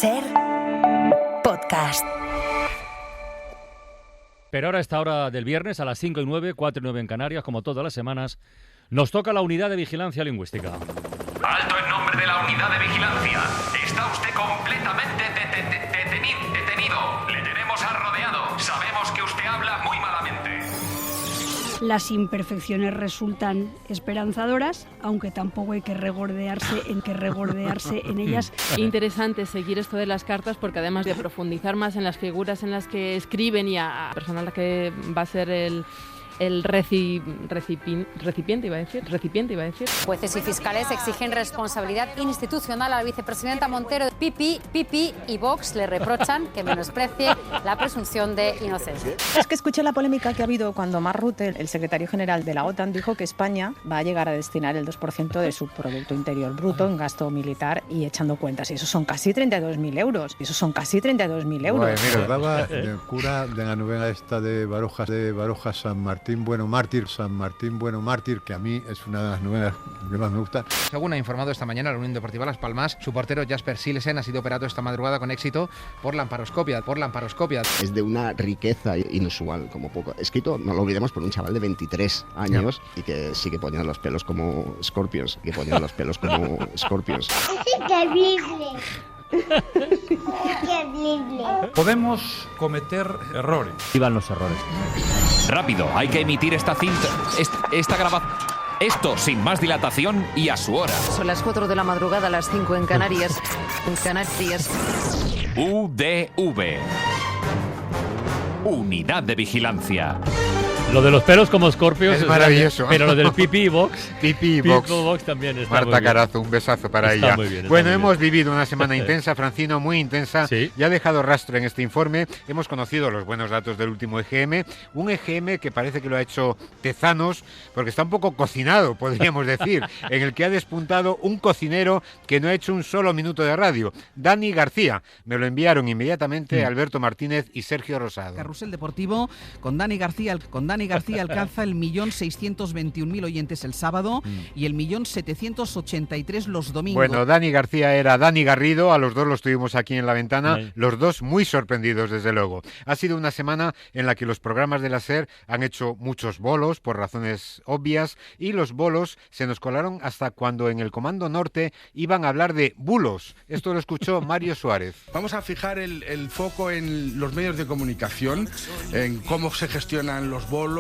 Ser podcast. Pero ahora a esta hora del viernes, a las 5:09, 4:09 en Canarias, como todas las semanas, nos toca la unidad de vigilancia lingüística. Alto en nombre de la unidad de vigilancia. Está usted completamente detenido. Le tenemos rodeado. Sabemos que usted habla muy malamente. Las imperfecciones resultan esperanzadoras, aunque tampoco hay que regordearse en ellas. Interesante seguir esto de las cartas, porque además de profundizar más en las figuras en las que escriben y a la persona a la que va a ser el recipiente iba a decir. Jueces y fiscales exigen responsabilidad institucional a la vicepresidenta Montero. Pipi y Vox le reprochan que menosprecie la presunción de inocencia. Es que escuché la polémica que ha habido cuando Mark Rutte, el secretario general de la OTAN, dijo que España va a llegar a destinar el 2% de su Producto Interior Bruto en gasto militar, y echando cuentas, y eso son casi 32.000 euros. Bueno, mira, daba el cura de la novela esta de Barojas San Martín Bueno Mártir, que a mí es una de las novelas que más me gusta. Según ha informado esta mañana la Unión Deportiva Las Palmas, su portero Jasper Silesen ha sido operado esta madrugada con éxito por lamparoscopia. Es de una riqueza inusual, como poco. Escrito, no lo olvidemos, por un chaval de 23 años y que sí que ponía los pelos como escorpions. Podemos cometer errores. Iban los errores. Rápido, hay que emitir esta cinta, esta grabación. Esto sin más dilatación y a su hora. Son las 4 de la madrugada, las 5 en Canarias. UDV. Unidad de Vigilancia. Lo de los pelos como escorpios es maravilloso. Pero lo del Pipi y Vox. Pipi y Vox también está Marta muy bien. Carazo, un besazo para Está ella. Muy bien, bueno, muy hemos bien. vivido una semana intensa, Francino, muy intensa. Sí. Ya ha dejado rastro en este informe. Hemos conocido los buenos datos del último EGM. Un EGM que parece que lo ha hecho Tezanos, porque está un poco cocinado, podríamos decir, en el que ha despuntado un cocinero que no ha hecho un solo minuto de radio. Dani García. Me lo enviaron inmediatamente Alberto Martínez y Sergio Rosado. Carrusel Deportivo con Dani García alcanza el 1.621.000 oyentes el sábado y el 1.783 los domingos. Bueno, Dani García era Dani Garrido, a los dos los tuvimos aquí en la ventana, los dos muy sorprendidos desde luego. Ha sido una semana en la que los programas de la SER han hecho muchos bolos por razones obvias, y los bolos se nos colaron hasta cuando en el Comando Norte iban a hablar de bulos. Esto lo escuchó Mario Suárez. Vamos a fijar el foco en los medios de comunicación, en cómo se gestionan los bolos,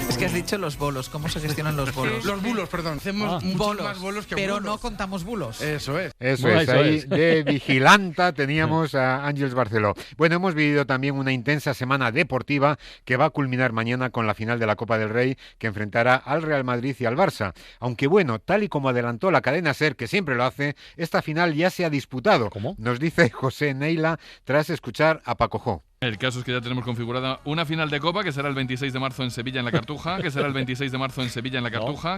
Es que has dicho los bolos, ¿cómo se gestionan los bolos? Los bulos, perdón. Hacemos muchos bolos, más bolos que pero bulos. no contamos bulos. Eso es. Ahí de vigilanta teníamos a Ángeles Barceló. Bueno, hemos vivido también una intensa semana deportiva que va a culminar mañana con la final de la Copa del Rey, que enfrentará al Real Madrid y al Barça. Aunque bueno, tal y como adelantó la cadena SER, que siempre lo hace, esta final ya se ha disputado. ¿Cómo? Nos dice José Neila tras escuchar a Paco Jo. El caso es que ya tenemos configurada una final de Copa que será el 26 de marzo en Sevilla en la Cartuja,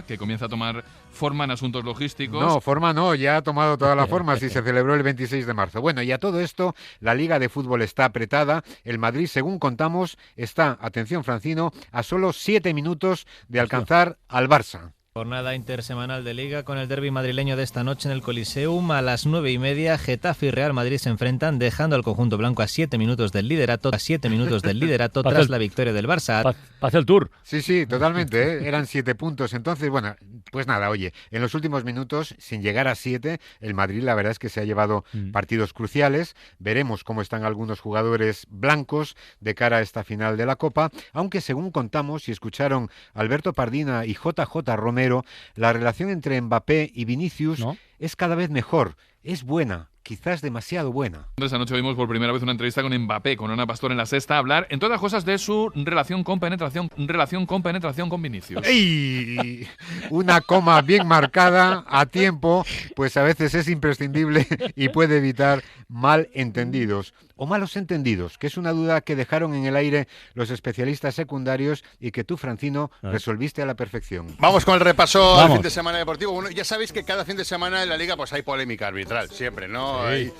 que comienza a tomar forma en asuntos logísticos. No, forma no, ya ha tomado toda la forma, si se celebró el 26 de marzo. Bueno, y a todo esto, la Liga de Fútbol está apretada. El Madrid, según contamos, está, atención Francino, a solo 7 minutos de alcanzar al Barça. Jornada intersemanal de Liga con el derbi madrileño de esta noche en el Coliseum. A las 9:30, Getafe y Real Madrid se enfrentan, dejando al conjunto blanco a 7 minutos del liderato, tras la victoria del Barça. Pase el tour. Sí, totalmente, ¿eh? Eran 7 puntos. Entonces, bueno, pues nada, oye, en los últimos minutos, sin llegar a 7, el Madrid la verdad es que se ha llevado partidos cruciales. Veremos cómo están algunos jugadores blancos de cara a esta final de la Copa, aunque según contamos y escucharon Alberto Pardina y JJ Romero, la relación entre Mbappé y Vinicius es cada vez mejor, es buena. Quizás demasiado buena. Esta noche vimos por primera vez una entrevista con Mbappé, con Ana Pastor en La Sexta, hablar, entre otras cosas, de su relación con penetración con Vinicius. ¡Ey! Una coma bien marcada a tiempo, pues a veces es imprescindible y puede evitar malentendidos o malos entendidos, que es una duda que dejaron en el aire los especialistas secundarios y que tú, Francino, resolviste a la perfección. Vamos con el repaso del fin de semana deportivo. Bueno, ya sabéis que cada fin de semana en la Liga pues hay polémica arbitral, siempre, ¿no? Sí.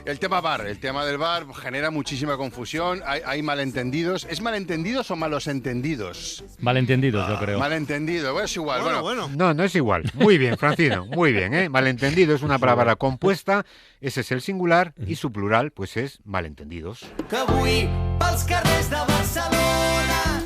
El tema VAR, el tema del VAR genera muchísima confusión, hay malentendidos. ¿Es malentendidos o malos entendidos? Malentendidos, yo creo. Malentendido, bueno, es igual. Bueno. No es igual. Muy bien, Francino, muy bien, ¿eh? Malentendido es una palabra compuesta, ese es el singular, y su plural, pues es malentendidos. Que avui pels carrers de Barcelona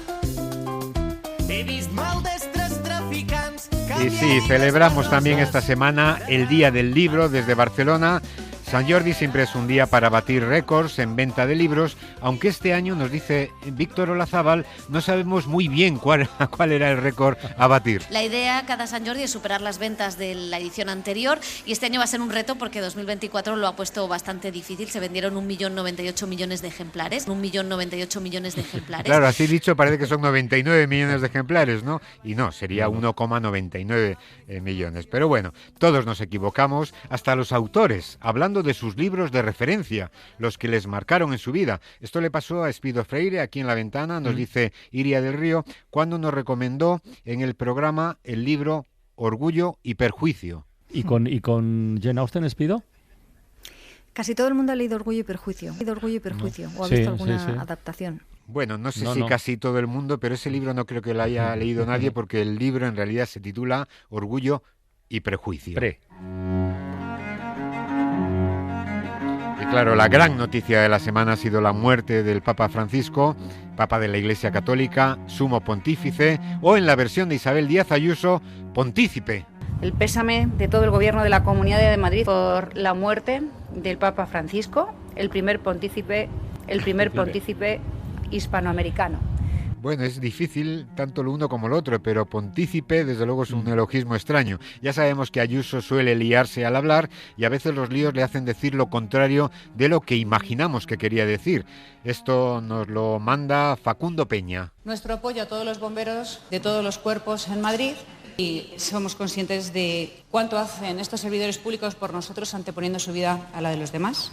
he vist maldestres traficants. Y sí, celebramos también esta semana el Día del Libro desde Barcelona. San Jordi siempre es un día para batir récords en venta de libros, aunque este año, nos dice Víctor Olazábal, no sabemos muy bien cuál era el récord a batir. La idea cada San Jordi es superar las ventas de la edición anterior y este año va a ser un reto porque 2024 lo ha puesto bastante difícil. Se vendieron 1.098.000.000 de ejemplares. 1.098.000.000 de ejemplares. Claro, así dicho parece que son 99 millones de ejemplares, ¿no? Y no, sería 1,99 millones. Pero bueno, todos nos equivocamos, hasta los autores, hablando de sus libros de referencia, los que les marcaron en su vida. Esto le pasó a Espido Freire, aquí en La Ventana, nos dice Iria del Río, cuando nos recomendó en el programa el libro Orgullo y Perjuicio. ¿Y con Jane Austen, Espido? Casi todo el mundo ha leído Orgullo y Perjuicio. ¿O ha visto alguna adaptación? Bueno, no sé si casi todo el mundo, pero ese libro no creo que lo haya leído nadie, porque el libro en realidad se titula Orgullo y Prejuicio. Y claro, la gran noticia de la semana ha sido la muerte del Papa Francisco, Papa de la Iglesia Católica, sumo pontífice, o en la versión de Isabel Díaz Ayuso, pontícipe. El pésame de todo el gobierno de la Comunidad de Madrid por la muerte del Papa Francisco, el primer pontícipe hispanoamericano. Bueno, es difícil tanto lo uno como lo otro, pero pontícipe desde luego es un neologismo extraño. Ya sabemos que Ayuso suele liarse al hablar y a veces los líos le hacen decir lo contrario de lo que imaginamos que quería decir. Esto nos lo manda Facundo Peña. Nuestro apoyo a todos los bomberos de todos los cuerpos en Madrid. Y somos conscientes de cuánto hacen estos servidores públicos por nosotros anteponiendo su vida a la de los demás.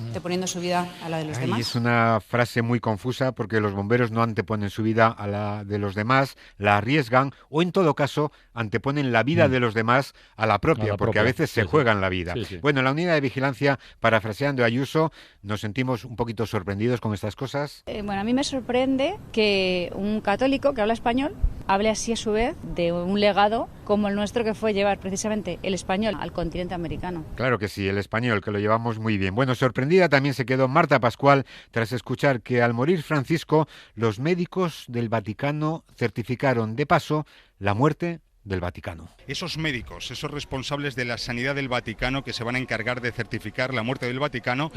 Es una frase muy confusa porque los bomberos no anteponen su vida a la de los demás, la arriesgan o en todo caso anteponen la vida de los demás a la propia, porque a veces se juegan la vida. Bueno, en la unidad de vigilancia, parafraseando a Ayuso, nos sentimos un poquito sorprendidos con estas cosas. A mí me sorprende que un católico que habla español hable así a su vez de un legado como el nuestro, que fue llevar precisamente el español al continente americano. Claro que sí, el español, que lo llevamos muy bien. Bueno, sorprendida también se quedó Marta Pascual tras escuchar que al morir Francisco, los médicos del Vaticano certificaron de paso la muerte del Vaticano. Esos médicos, esos responsables de la sanidad del Vaticano que se van a encargar de certificar la muerte del Vaticano,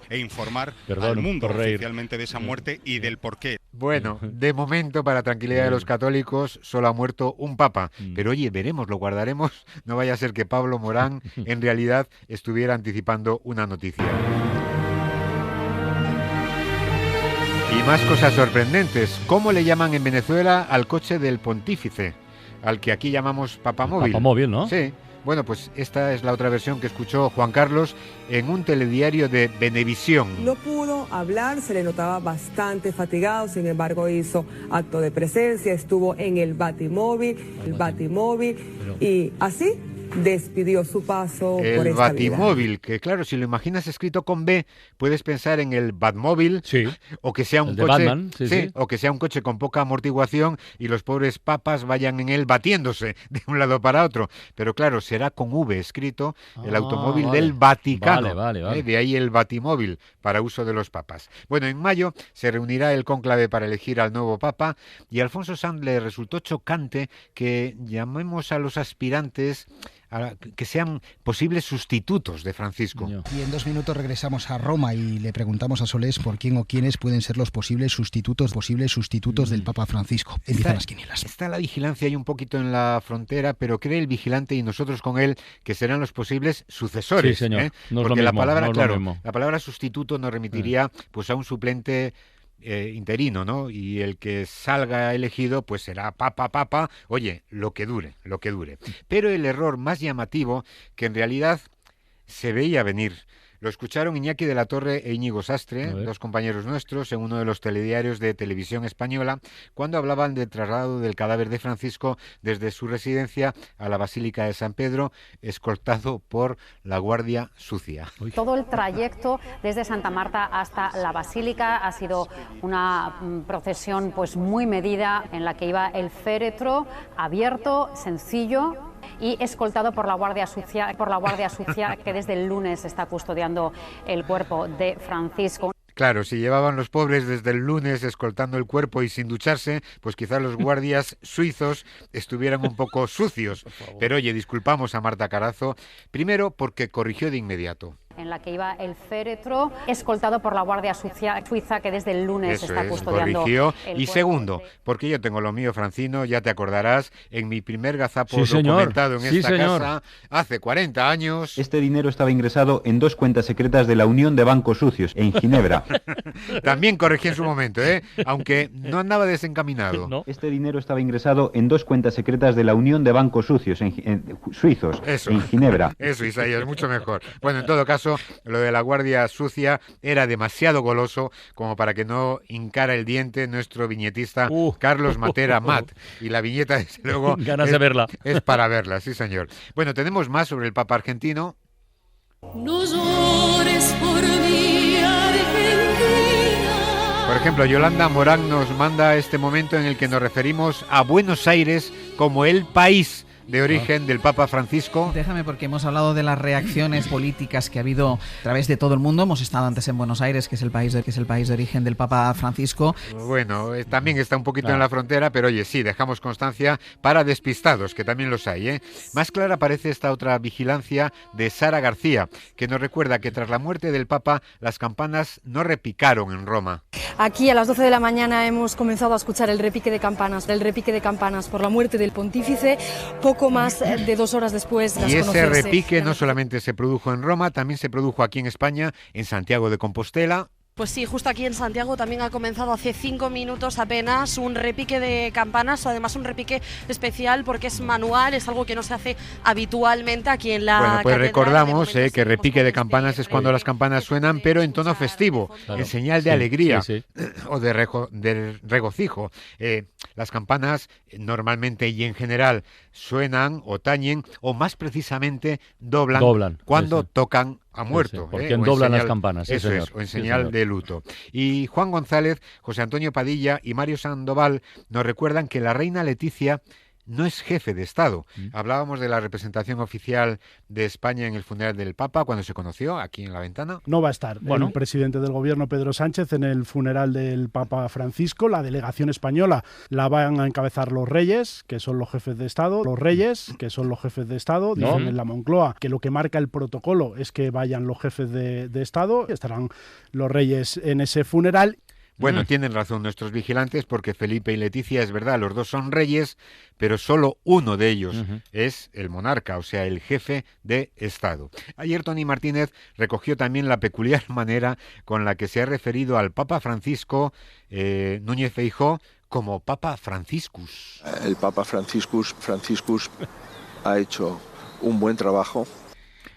e informar al mundo oficialmente de esa muerte y del porqué. Bueno, de momento, para tranquilidad de los católicos, solo ha muerto un papa. Pero oye, veremos, lo guardaremos. No vaya a ser que Pablo Morán en realidad estuviera anticipando una noticia. Y más cosas sorprendentes. ¿Cómo le llaman en Venezuela al coche del pontífice? Al que aquí llamamos papamóvil. Papamóvil, ¿no? Sí. Bueno, pues esta es la otra versión que escuchó Juan Carlos en un telediario de Venevisión. No pudo hablar, se le notaba bastante fatigado, sin embargo hizo acto de presencia, estuvo en el Batimóvil, y así despidió su paso por esta vida. El Batimóvil, que claro, si lo imaginas escrito con B, puedes pensar en el Batmóvil, o que sea un coche, Batman, o que sea un coche con poca amortiguación y los pobres papas vayan en él batiéndose de un lado para otro. Pero claro, será con V escrito, el automóvil del Vaticano. Vale. De ahí el Batimóvil para uso de los papas. Bueno, en mayo se reunirá el cónclave para elegir al nuevo papa y a Alfonso Sanz le resultó chocante que llamemos a los aspirantes que sean posibles sustitutos de Francisco. Y en 2 minutos regresamos a Roma y le preguntamos a Solés por quién o quiénes pueden ser los posibles sustitutos del Papa Francisco. Empiezan las quinielas. Está la vigilancia ahí un poquito en la frontera, pero cree el vigilante y nosotros con él que serán los posibles sucesores. Sí, señor. No Porque es lo la mismo, palabra sustituto nos remitiría pues a un suplente interino, ¿no? Y el que salga elegido pues será papa, oye, lo que dure. Pero el error más llamativo, que en realidad se veía venir, Lo escucharon Iñaki de la Torre e Íñigo Sastre, dos compañeros nuestros, en uno de los telediarios de Televisión Española, cuando hablaban del traslado del cadáver de Francisco desde su residencia a la Basílica de San Pedro, escoltado por la Guardia Sucia. Todo el trayecto desde Santa Marta hasta la Basílica ha sido una procesión pues muy medida, en la que iba el féretro abierto, sencillo, y escoltado por la Guardia Sucia, que desde el lunes está custodiando el cuerpo de Francisco. Claro, si llevaban los pobres desde el lunes escoltando el cuerpo y sin ducharse, pues quizás los guardias suizos estuvieran un poco sucios. Pero oye, disculpamos a Marta Carazo, primero porque corrigió de inmediato. En la que iba el féretro, escoltado por la Guardia Suiza, que desde el lunes está custodiando corrigió. El y cuerpo segundo, porque yo tengo lo mío, Francino, ya te acordarás, en mi primer gazapo documentado en esta casa, hace 40 años... Este dinero estaba ingresado en 2 cuentas secretas de la Unión de Bancos Sucios, en Ginebra. También corregí en su momento, aunque no andaba desencaminado. ¿No? Este dinero estaba ingresado en 2 cuentas secretas de la Unión de Bancos Sucios, suizos, en Ginebra. Eso, Isaías, mucho mejor. Bueno, en todo caso, lo de la Guardia Sucia era demasiado goloso como para que no hincara el diente nuestro viñetista Carlos Matera Mat. Y la viñeta, desde luego, ganas de verla. Es para verla, sí señor. Bueno, tenemos más sobre el Papa argentino. No llores por mí, Argentina. Por ejemplo, Yolanda Morán nos manda este momento en el que nos referimos a Buenos Aires como el país de origen del Papa Francisco. Déjame, porque hemos hablado de las reacciones políticas que ha habido a través de todo el mundo. Hemos estado antes en Buenos Aires, que es el país de origen del Papa Francisco. Bueno, también está un poquito en la frontera, pero oye, sí, dejamos constancia para despistados, que también los hay, Más clara parece esta otra vigilancia de Sara García, que nos recuerda que tras la muerte del Papa, las campanas no repicaron en Roma. Aquí a las 12 de la mañana hemos comenzado a escuchar el repique de campanas por la muerte del pontífice. Poco más de 2 horas después de y ese conocerse. repique no solamente se produjo en Roma, también se produjo aquí en España, en Santiago de Compostela. Pues sí, justo aquí en Santiago también ha comenzado hace 5 minutos apenas un repique de campanas, además un repique especial porque es manual, es algo que no se hace habitualmente aquí en la Bueno, pues catedral. recordamos que repique de campanas es cuando las campanas suenan, pero en tono festivo, en señal de alegría o de regocijo. Las campanas normalmente y en general suenan o tañen o más precisamente doblan cuando tocan a muerto. Porque doblan las campanas. Eso es, o en señal de luto. Y Juan González, José Antonio Padilla y Mario Sandoval nos recuerdan que la reina Leticia no es jefe de Estado. Hablábamos de la representación oficial de España en el funeral del Papa cuando se conoció, aquí en La Ventana. No va a estar el presidente del gobierno, Pedro Sánchez, en el funeral del Papa Francisco. La delegación española la van a encabezar los reyes, que son los jefes de Estado. Dicen en la Moncloa que lo que marca el protocolo es que vayan los jefes de Estado. Estarán los reyes en ese funeral. Bueno, tienen razón nuestros vigilantes, porque Felipe y Leticia, es verdad, los dos son reyes, pero solo uno de ellos es el monarca, o sea, el jefe de Estado. Ayer Tony Martínez recogió también la peculiar manera con la que se ha referido al Papa Francisco Núñez Feijóo como Papa Franciscus. El Papa Franciscus ha hecho un buen trabajo.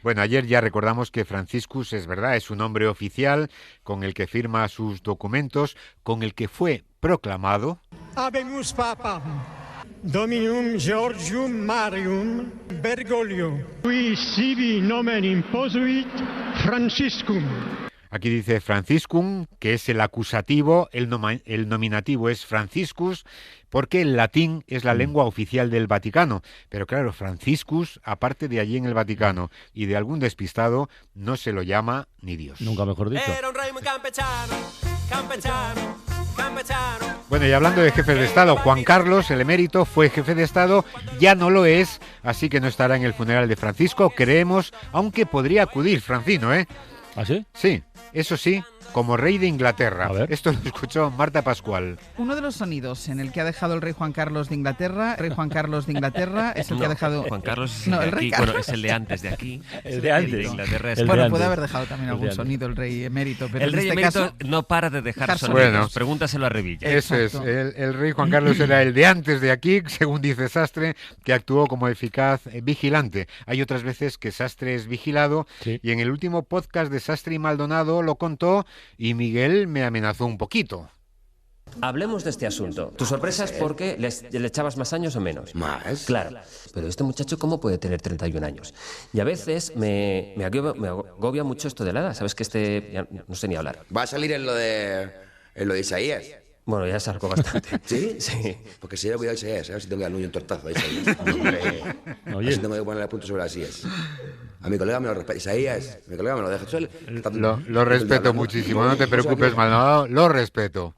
Bueno, ayer ya recordamos que Franciscus, es verdad, es un nombre oficial con el que firma sus documentos, con el que fue proclamado. Habemus Papam, Dominum Georgium Marium Bergoglio, qui sibi nomen imposuit Franciscum. Aquí dice Franciscum, que es el acusativo, el nominativo es Franciscus, porque el latín es la lengua oficial del Vaticano. Pero claro, Franciscus, aparte de allí en el Vaticano y de algún despistado, no se lo llama ni Dios. Nunca mejor dicho. Era un rey muy campechano. Bueno, y hablando de jefes de Estado, Juan Carlos, el emérito, fue jefe de Estado, ya no lo es, así que no estará en el funeral de Francisco, creemos, aunque podría acudir, Francino, ¿Ah, sí? Sí, eso sí, como rey de Inglaterra. Esto lo escuchó Marta Pascual. Uno de los sonidos en el que ha dejado el rey Juan Carlos de Inglaterra, es el que ha dejado... Juan Carlos es el de aquí, bueno, es el de antes de aquí. El de antes. El de Inglaterra es bueno, puede haber dejado también algún sonido el rey emérito, pero el rey en este emérito caso... no para de dejar sonidos. Bueno, pregúntaselo a Revilla. Eso es, el rey Juan Carlos era el de antes de aquí, según dice Sastre, que actuó como eficaz vigilante. Hay otras veces que Sastre es vigilado, y en el último podcast de Sastre y Maldonado lo contó y Miguel me amenazó un poquito. Hablemos de este asunto. ¿Tu sorpresa es porque le echabas más años o menos? ¿Más? Claro. Pero este muchacho, ¿cómo puede tener 31 años? Y a veces me agobia mucho esto de la edad. ¿Sabes que ya no sé ni hablar? Va a salir en lo de Isaías. Bueno, ya salgo bastante. ¿Sí? Sí. Porque si he olvidado Isaías, a ver si tengo que darle un tortazo a Isaías. Oye. Así tengo que ponerle punto sobre las sillas. A mi colega me lo respeta. Isaías, mi colega me lo deja. Lo respeto muchísimo, no te preocupes, Maldonado, lo respeto.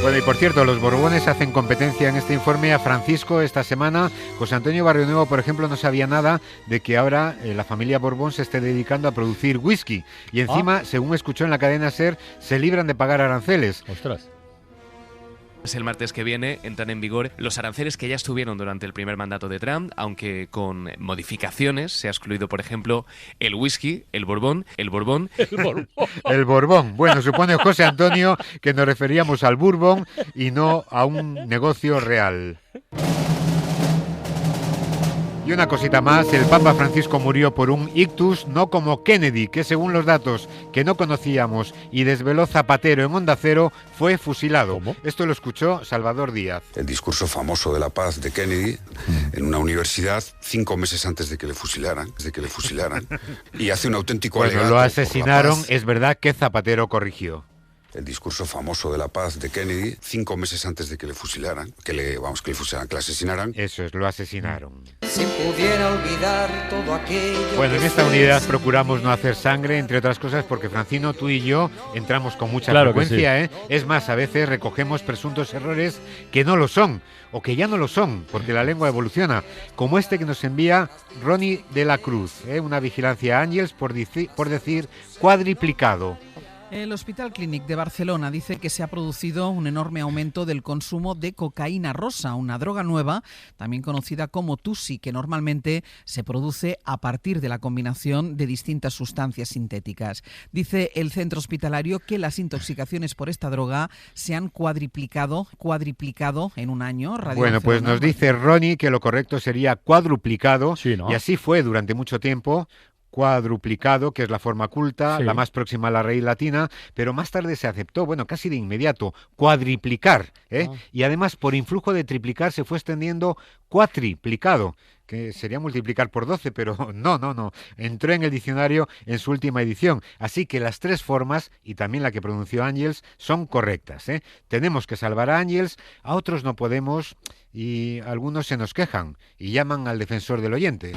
Bueno, y por cierto, los Borbones hacen competencia en este informe a Francisco esta semana. José Antonio Barrionuevo, por ejemplo, no sabía nada de que ahora la familia Borbón se esté dedicando a producir whisky. Y encima, según escuchó en la cadena SER, se libran de pagar aranceles. ¡Ostras! El martes que viene entran en vigor los aranceles que ya estuvieron durante el primer mandato de Trump, aunque con modificaciones. Se ha excluido, por ejemplo, el whisky, el borbón. El borbón. El borbón. Bueno, supone José Antonio que nos referíamos al bourbon y no a un negocio real. Y una cosita más, el Papa Francisco murió por un ictus, no como Kennedy, que según los datos que no conocíamos y desveló Zapatero en Onda Cero, fue fusilado. ¿Cómo? Esto lo escuchó Salvador Díaz. El discurso famoso de la paz de Kennedy en una universidad 5 meses antes de que le fusilaran, y hace un auténtico alegato. Bueno, lo asesinaron, es verdad que Zapatero corrigió. El discurso famoso de la paz de Kennedy 5 meses antes de que le fusilaran, que le asesinaran. Eso es, lo asesinaron. Si pudiera olvidar todo aquello. Bueno, en esta unidad procuramos no hacer sangre, entre otras cosas, porque Francino, tú y yo entramos con mucha frecuencia, sí. Es más, a veces recogemos presuntos errores que no lo son, o que ya no lo son, porque la lengua evoluciona, como este que nos envía Ronnie de la Cruz, una vigilancia Ángels por decir cuadriplicado. El Hospital Clínic de Barcelona dice que se ha producido un enorme aumento del consumo de cocaína rosa, una droga nueva, también conocida como tusi, que normalmente se produce a partir de la combinación de distintas sustancias sintéticas. Dice el centro hospitalario que las intoxicaciones por esta droga se han cuadriplicado en un año. Bueno, pues nos dice Ronnie que lo correcto sería cuadruplicado, sí, ¿no? Y así fue durante mucho tiempo. Cuadruplicado, que es la forma culta, sí, la más próxima a la raíz latina, pero más tarde se aceptó, bueno, casi de inmediato, cuadriplicar, y además por influjo de triplicar se fue extendiendo cuatriplicado, que sería multiplicar por 12, pero no, entró en el diccionario en su última edición, así que las tres formas, y también la que pronunció Ángels, son correctas, Tenemos que salvar a Ángels, a otros no podemos, y algunos se nos quejan, y llaman al defensor del oyente.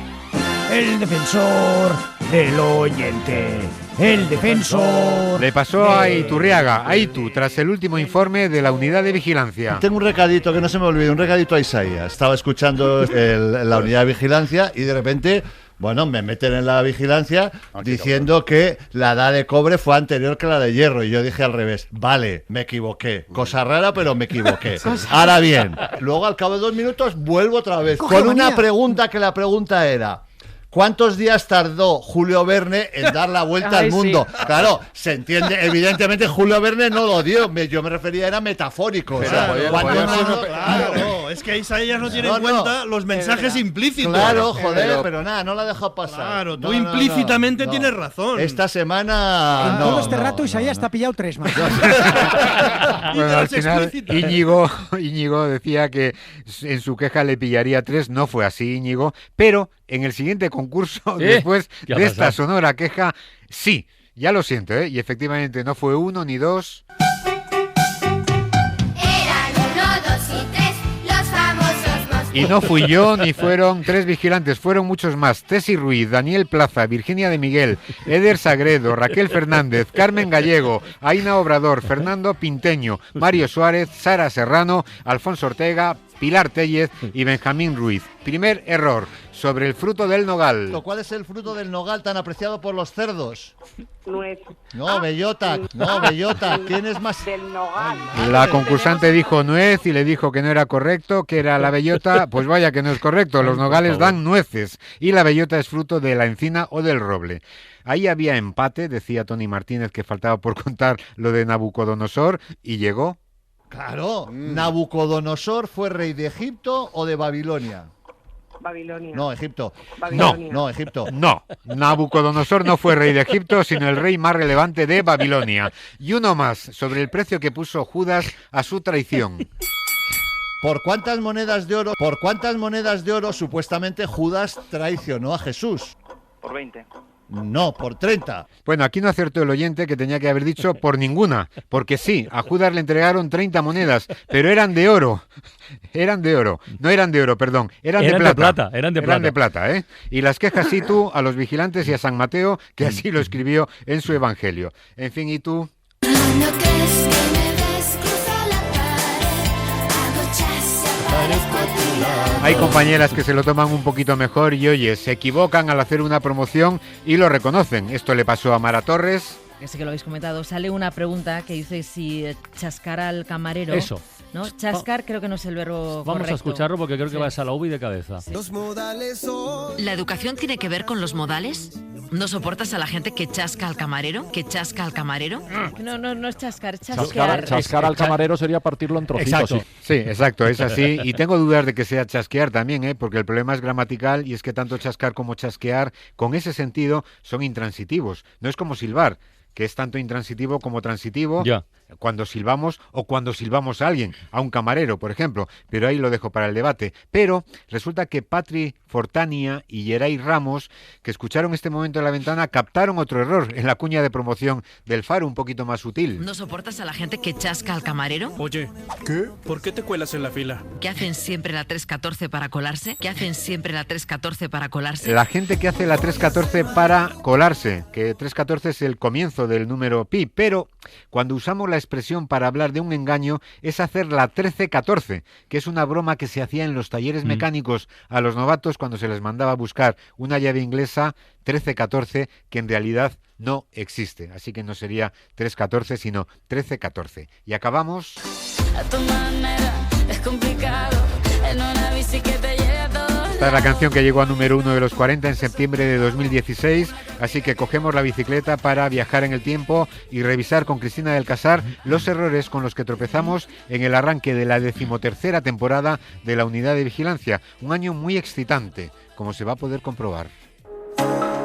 El defensor del oyente. El defensor. Le pasó a Iturriaga, a Itu, tras el último informe de la unidad de vigilancia. Tengo un recadito que no se me olvide, un recadito a Isaías. Estaba escuchando la unidad de vigilancia y de repente, bueno, me meten en la vigilancia diciendo que la edad de cobre fue anterior que la de hierro. Y yo dije al revés, vale, me equivoqué. Cosa rara, pero me equivoqué. Ahora bien, luego al cabo de 2 minutos vuelvo otra vez con una pregunta que la pregunta era: ¿cuántos días tardó Julio Verne en dar la vuelta al mundo? Sí. Claro, se entiende, evidentemente Julio Verne no lo dio, yo me refería, era metafórico. Claro, es que Isaías no tiene en cuenta los mensajes implícitos. Claro, joder, pero nada, no la ha dejado pasar. Claro, tú implícitamente tienes razón. Esta semana... En todo este rato Isaías está pillado 3 más. Bueno, al final Íñigo decía que en su queja le pillaría 3, no fue así, Íñigo, pero en el siguiente concurso, después de esta sonora queja, sí, ya lo siento, y efectivamente no fue 1 ni 2. Eran 1, 2 y 3, los famosos mosquitos. Y no fui yo, ni fueron 3 vigilantes, fueron muchos más: Tessy Ruiz, Daniel Plaza, Virginia de Miguel, Eder Sagredo, Raquel Fernández, Carmen Gallego, Aina Obrador, Fernando Pinteño, Mario Suárez, Sara Serrano, Alfonso Ortega, Pilar Tellez y Benjamín Ruiz. Primer error, sobre el fruto del nogal. ¿Cuál es el fruto del nogal tan apreciado por los cerdos? Nuez. No, bellota, bellota. ¿Quién es más? Del nogal. La concursante dijo nuez y le dijo que no era correcto, que era la bellota. Pues vaya que no es correcto, los nogales dan nueces y la bellota es fruto de la encina o del roble. Ahí había empate, decía Tony Martínez, que faltaba por contar lo de Nabucodonosor, y llegó. Claro, ¿Nabucodonosor fue rey de Egipto o de Babilonia? Babilonia. No, Egipto. Babilonia. No, Egipto. No, Nabucodonosor no fue rey de Egipto, sino el rey más relevante de Babilonia. Y uno más, sobre el precio que puso Judas a su traición. ¿Por cuántas monedas de oro supuestamente Judas traicionó a Jesús? Por 20. No, por 30. Bueno, aquí no acertó el oyente, que tenía que haber dicho por ninguna, porque sí, a Judas le entregaron 30 monedas, pero eran de oro. Eran de oro. No eran de oro, perdón, eran de plata. Eran de plata, ¿eh? Y las quejas sí tú a los vigilantes y a San Mateo, que así lo escribió en su evangelio. En fin, ¿y tú? ¿No crees que me ves cruzar la pared? Hago chas. Hay compañeras que se lo toman un poquito mejor y, oye, se equivocan al hacer una promoción y lo reconocen. Esto le pasó a Mara Torres. Ese que lo habéis comentado. Sale una pregunta que dice si chascar al camarero... Eso. ¿No? Chascar creo que no es el verbo Vamos correcto. a escucharlo porque creo que vas a la UBI de cabeza. Sí. ¿La educación tiene que ver con los modales? ¿No soportas a la gente que chasca al camarero? ¿Que chasca al camarero? No es chascar, es chasquear. Chascar al camarero sería partirlo en trocitos. Exacto. Sí, exacto, es así. Y tengo dudas de que sea chasquear también, porque el problema es gramatical y es que tanto chascar como chasquear, con ese sentido, son intransitivos. No es como silbar, que es tanto intransitivo como transitivo. Ya. Cuando silbamos o cuando silbamos a alguien, a un camarero, por ejemplo, pero ahí lo dejo para el debate. Pero resulta que Patri Fortania y Geray Ramos, que escucharon este momento en la ventana, captaron otro error en la cuña de promoción del Faro, un poquito más sutil. ¿No soportas a la gente que chasca al camarero? Oye, ¿qué? ¿Por qué te cuelas en la fila? ¿Que hacen siempre la 314 para colarse? ¿Que hacen siempre la 314 para colarse? La gente que hace la 314 para colarse, que 314 es el comienzo del número pi, pero cuando usamos la expresión para hablar de un engaño es hacer la 1314, que es una broma que se hacía en los talleres mecánicos a los novatos cuando se les mandaba a buscar una llave inglesa 1314 que en realidad no existe. Así que no sería 314 sino 1314. Y acabamos... A tu manera es complicado en una bici que te lleve a todo. Esta es la canción que llegó a número 1 de los 40 en septiembre de 2016, así que cogemos la bicicleta para viajar en el tiempo y revisar con Cristina del Casar los errores con los que tropezamos en el arranque de la 13ª temporada de la Unidad de Vigilancia. Un año muy excitante, como se va a poder comprobar.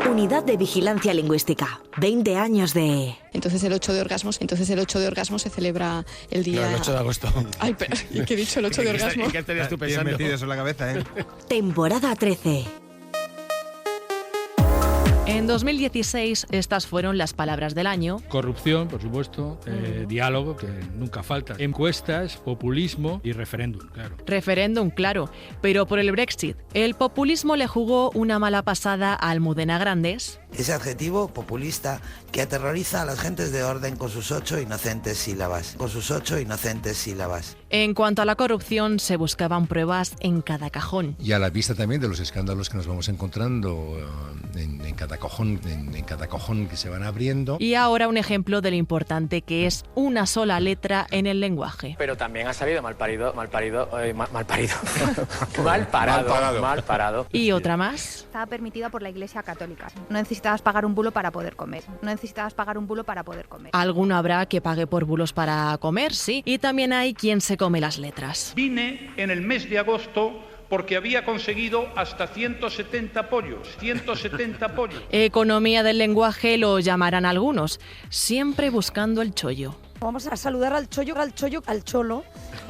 Unidad de Vigilancia Lingüística. 20 años de... Entonces el 8 de orgasmos se celebra el día... No, el 8 de agosto. Ay, pero ¿qué he dicho? El 8 de orgasmos. ¿Y qué estarías tú pensando? Bien metido eso en la cabeza, ¿eh? Temporada 13. En 2016 estas fueron las palabras del año. Corrupción, por supuesto, diálogo, que nunca falta, encuestas, populismo y referéndum, claro. Referéndum, claro, pero por el Brexit. El populismo le jugó una mala pasada a Almudena Grandes. Ese adjetivo populista que aterroriza a las gentes de orden con sus 8 inocentes sílabas. En cuanto a la corrupción, se buscaban pruebas en cada cajón. Y a la vista también de los escándalos que nos vamos encontrando en cada cajón que se van abriendo. Y ahora un ejemplo de lo importante que es una sola letra en el lenguaje. Pero también ha salido mal parado. Y otra más. Estaba permitida por la Iglesia Católica. No necesitabas pagar un bulo para poder comer. Alguno habrá que pague por bulos para comer, sí. Y también hay quien se come las letras. Vine en el mes de agosto porque había conseguido hasta 170 pollos. Economía del lenguaje lo llamarán algunos, siempre buscando el chollo. Vamos a saludar al cholo,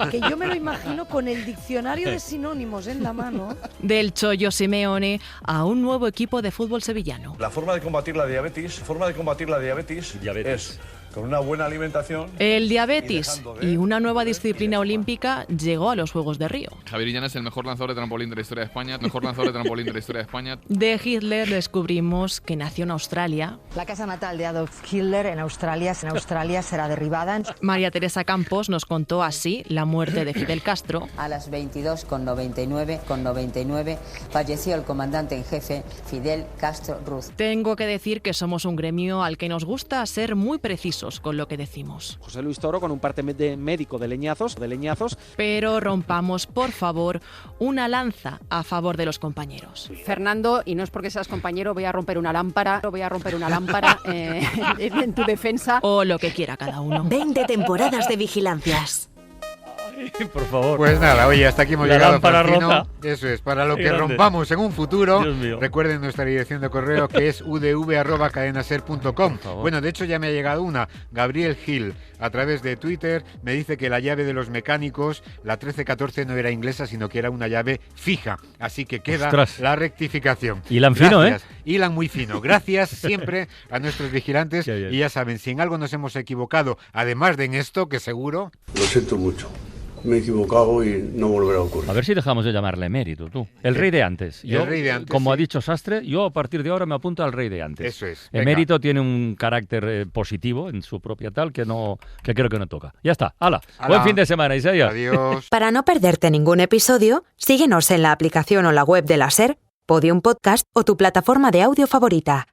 que yo me lo imagino con el diccionario de sinónimos en la mano. Del Chollo Simeone a un nuevo equipo de fútbol sevillano. La forma de combatir la diabetes es con una buena alimentación. El diabetes y una nueva disciplina olímpica llegó a los Juegos de Río. Javier Illana es el mejor lanzador de trampolín de la historia de España. De Hitler descubrimos que nació en Australia. La casa natal de Adolf Hitler en Australia será derribada. María Teresa Campos nos contó así la muerte de Fidel Castro. A las 22:99 falleció el comandante en jefe Fidel Castro Ruz. Tengo que decir que somos un gremio al que nos gusta ser muy precisos con lo que decimos. José Luis Toro con un parte médico de leñazos. Pero rompamos, por favor, una lanza a favor de los compañeros. Fernando, y no es porque seas compañero, voy a romper una lámpara en tu defensa. O lo que quiera cada uno. 20 temporadas de vigilancias. Por favor. Pues nada, oye, hasta aquí hemos La llegado, lámpara Francino. rota. Eso es, para lo Qué que grande. rompamos en un futuro, Dios mío. recuerden nuestra dirección de correo que es udv@cadenaser.com. Bueno, de hecho ya me ha llegado una. Gabriel Gil, a través de Twitter, me dice que la llave de los mecánicos, la 1314, no era inglesa, sino que era una llave fija. Así que queda Ostras. la rectificación. Hilan fino, Gracias. Hilan muy fino. Gracias siempre a nuestros vigilantes. Qué bien. Y ya saben, si en algo nos hemos equivocado, además de en esto, que seguro... Lo siento mucho. Me he equivocado y no volverá a ocurrir. A ver si dejamos de llamarle emérito, tú. El rey de antes. El rey de antes, como sí. ha dicho Sastre, yo a partir de ahora me apunto al rey de antes. Eso es. Venga. Emérito tiene un carácter positivo en su propia tal que creo que no toca. Ya está. ¡Hala! Buen fin de semana, Isaías. Adiós. Para no perderte ningún episodio, síguenos en la aplicación o la web de la SER, Podium Podcast o tu plataforma de audio favorita.